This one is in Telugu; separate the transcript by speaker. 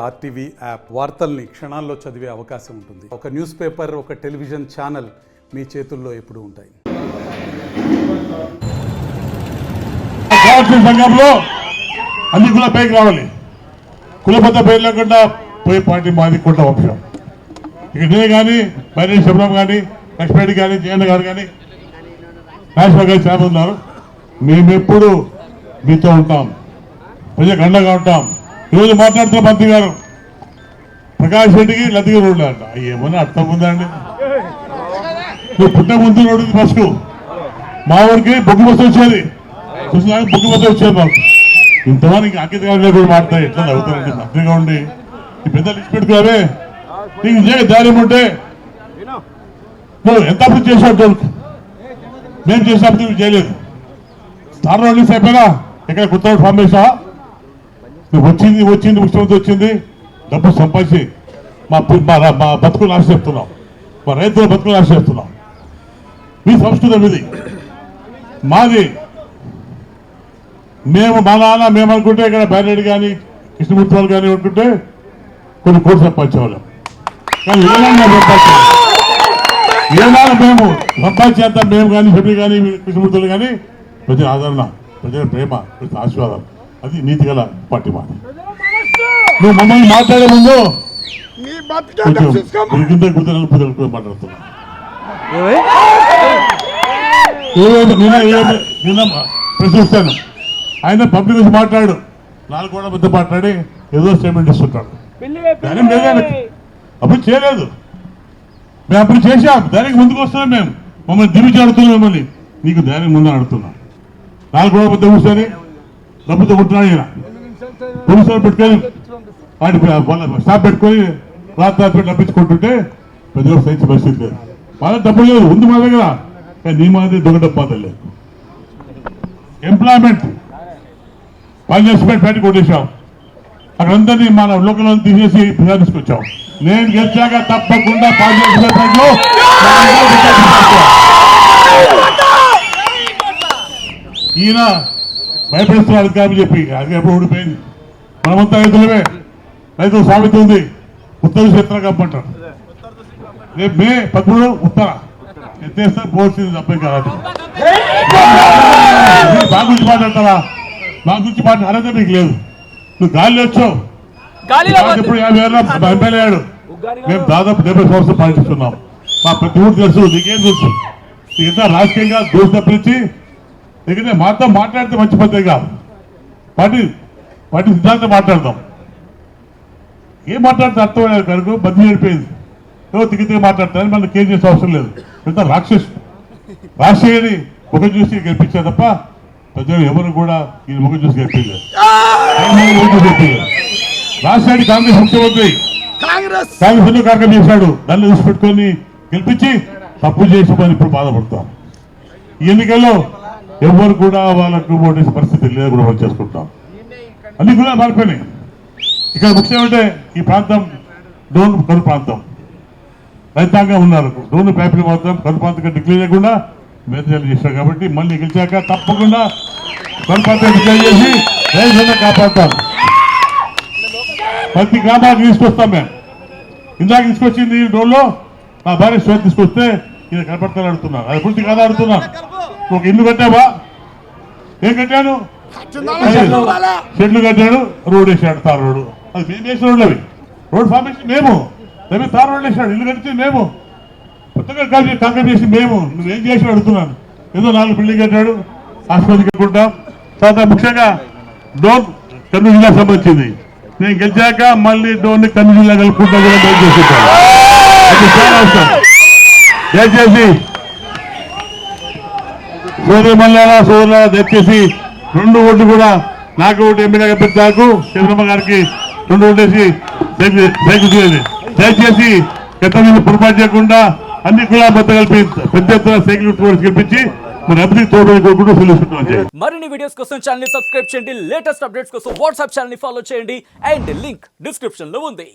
Speaker 1: ఆర్టీవీ యాప్ వార్తల్ని క్షణాల్లో చదివే అవకాశం ఉంటుంది. ఒక న్యూస్ పేపర్, ఒక టెలివిజన్ ఛానల్ మీ చేతుల్లో ఎప్పుడూ ఉంటాయి.
Speaker 2: సంఘంలో అన్ని కుల పైకి రావాలి. కులబద్ధ పేరు లేకుండా పోయే పార్టీ మాది కొంట వంశం. ఇక నేను కానీ బైరెడ్డి శబరం కానీ లక్ష్మణ్ కానీ జయన్న గారు కానీ నాగేశ్వర గారు చాలా ఉన్నారు. మేమెప్పుడు మీతో ఉంటాం, ప్రజలకు అండగా ఉంటాం. ఈరోజు మాట్లాడుతున్న మంత్రి గారు ప్రకాష్ రెడ్డికి లతికి రోడ్లు అంట. ఏమన్నా అర్థం ఉందా అండి? నువ్వు పుట్ట ముందు రోడ్డు బస్సు, మా ఊరికి బొగ్గు బస్సు వచ్చేది, చూసినా బొగ్గు బస్సు వచ్చేది మాకు. ఇంతమంది అంకిత గారు కూడా మాట్లాడతాయి. ఎట్లా చదువుతారండి మంత్రిగా ఉండి ఈ పెద్దలు ఇచ్చి పెట్టుకోవే. నీకు నిజంగా ధైర్యం ఉంటే నువ్వు ఎంత అభివృద్ధి చేసావు తోలుకు. మేము చేసిన అభివృద్ధి చేయలేదు. స్టార్ రోడ్లు అయిపోయినా ఎక్కడ కొత్త రోడ్ ఫామ్ చేసావా? నువ్వు వచ్చింది ముఖ్యమంత్రి వచ్చింది, డబ్బు సంపాదించి మా బతుకులు నాశ చెప్తున్నాం, మా రైతుల బతుకులు నాశ చెప్తున్నాం. మీ సంస్కృతం ఇది, మాది. మేము మా నాన్న మేము అనుకుంటే ఇక్కడ బైరెడ్డి కానీ కృష్ణమూర్తి వాళ్ళు కానీ అనుకుంటే కొన్ని కోట్లు సంపాదించేవాళ్ళం. కానీ ఏనాడు మేము సంపాదించేంత మేము కానీ సభ్యులు కానీ కృష్ణమూర్తులు కానీ ప్రజల ఆదరణ, ప్రజల ప్రేమ, ప్రజల ఆశీర్వాదం, అది నీతి గల పార్టీ మాట. నువ్వు మమ్మల్ని మాట్లాడే ముందు మాట్లాడుతున్నా. నిన్న ప్రశ్నిస్తాను, ఆయన పబ్లిక్ నుంచి మాట్లాడు, 4 గోడల మధ్య మాట్లాడి ఏదో స్టేట్మెంట్ ఇస్తుంటాడు. ధైర్యం లేదని అప్పుడు చేయలేదు. మేము అప్పుడు చేసాం, ధైర్యం ముందుకు వస్తున్నాం. మేము మమ్మల్ని దివిచి అడుగుతున్నాం. మిమ్మల్ని నీకు ధైర్యం ముందని అడుగుతున్నాం. 4 గోడల మధ్య కూర్చొని డబ్బుతో కొట్టున్నాడు ఈయన. పోలీసులు పెట్టుకొని వాటి స్టాప్ పెట్టుకొని రాత్రి డబ్బించుకుంటుంటే ప్రజలకు సహించే పరిస్థితి లేదు. వాళ్ళ డబ్బు లేదు, ఉంది మా దగ్గర. కానీ నీ మాది దొంగ డబ్బా లేదు. ఎంప్లాయ్మెంట్ పార్లమెంట్ పెట్టి కొట్టేశాం. అక్కడందరినీ మన లోకల్ తీసేసి ప్రజా తీసుకొచ్చాం. నేను గెలిచాక తప్పకుండా పార్లమెంట్ లో ఈయన భయపడిస్తున్నారు అధికారులు చెప్పి. అధికారులు ఓడిపోయింది. మనమంతా రైతులమే, రైతుల సామెత ఉంది, ఉత్తర క్షేత్ర కప్పంటారు. రేపు మే 13 ఉత్తర ఎత్తేస్తే పోల్సింది తప్పే కాదు. మా గురించి మాట్లాడతారా? మా గురించి మాట్లాడే అర్హత మీకు లేదు. నువ్వు గాలి వచ్చావు. ఇప్పుడు 50 ఏళ్ళ ఎమ్మెల్యే అయ్యాడు. మేము దాదాపు 70 సంవత్సరాలు పాటిస్తున్నాం. మా ప్రతి ఊరు తెలుసు, నీకేం తెలుసు? నీకు రాజకీయంగా దోష తప్పించి ఎందుకంటే మాతో మాట్లాడితే మంచి పద్ధతి కాదు. పార్టీ సిద్ధాంతం మాట్లాడదాం. ఏం మాట్లాడితే అర్థం కనుక బదిలీ అయిపోయింది. ఎవరు తిరిగి మాట్లాడతారని మనకు కేర్ చేసే అవసరం లేదు. ఇంత రాజశేఖర్ని ముఖం చూసి గెలిపించా తప్ప ప్రజలు ఎవరు కూడా ఈ ముఖం చూసి గెలిపించలేదు. రాజశేఖర్ కాంగ్రెస్ ముఖ్యమంత్రి, కాంగ్రెస్ కార్యక్రమం చేశాడు. దాన్ని చూసి పెట్టుకొని గెలిపించి తప్పు చేసి మనం ఇప్పుడు బాధపడతాం. ఈ ఎన్నికల్లో ఎవరు కూడా వాళ్ళకు ఓటేసే పరిస్థితి లేదు కూడా మనం చేసుకుంటాం. అన్ని కూడా మారిపోయినాయి. ఇక్కడ ముఖ్యమంటే ఈ ప్రాంతం డోన్ కరు ప్రాంతం, రైతాంగం ఉన్నారు. డోన్ ఫ్యాక్టరీ మాత్రం కరు ప్రాంతంగా డిక్లేర్ చేయకుండా మేధాలు చేశారు. కాబట్టి మళ్ళీ గెలిచాక తప్పకుండా కరు ప్రాంతం డిక్లేర్ చేసి రైతులను కాపాడుతాం. ప్రతి గ్రామానికి తీసుకొస్తాం. మేము ఇందాక తీసుకొచ్చింది డోన్లో నా భార్య శ్వేత తీసుకొస్తే ఈయన కనపడతాను అడుగుతున్నాను. అది పూర్తి కాదా అడుగుతున్నాను. ఒక ఇల్లు కట్టావా? ఏం కట్టాను? షెడ్లు కట్టాడు, రోడ్ వేసాడు, తార్ రోడ్డు. అది మేము వేసిన రోడ్లు అవి. రోడ్ ఫార్మేషన్ మేము, దాని తార్ రోడ్లు వేసాడు. ఇల్లు కట్టింది మేము, కొత్తగా కాంక్రీట్ చేసి మేము. నువ్వేం చేసి అడుగుతున్నాను. ఏదో 4 బిల్డింగ్ కట్టాడు, ఆసుపత్రి కట్టుకుంటాం. తర్వాత ముఖ్యంగా డోన్ కర్నూలు జిల్లాకు సంబంధించింది. నేను గెలిచాక మళ్ళీ డోన్ కర్నూలు జిల్లా కలుపుకుంటా కూడా బయట చేసుకుంటాను. అది చాలా అవసరం. దయచేసి సోదరుల దయచేసి 2 ఓట్లు కూడా నాకు ఒకటి ఎమ్మెల్యేగా పెట్టాకు చంద్రమ్మ గారికి 2 ఓటేసి సైకిల్ చేయాలి. దయచేసి గత మీద పొరపాటు చేయకుండా అన్ని కూడా మొత్తం కలిపి పెద్ద ఎత్తున సైకిల్ గెలిపించి మన అభివృద్ధి తోడు కోరుకుంటూ తెలుసుకుంటాం.
Speaker 3: మరిన్ని వీడియోస్ కోసం ఛానల్ ని సబ్స్క్రైబ్ చేయండి. లేటెస్ట్ అప్డేట్స్ కోసం వాట్సాప్ ఛానల్ ని ఫాలో చేయండి. అండ్ లింక్ డిస్క్రిప్షన్ లో ఉంది.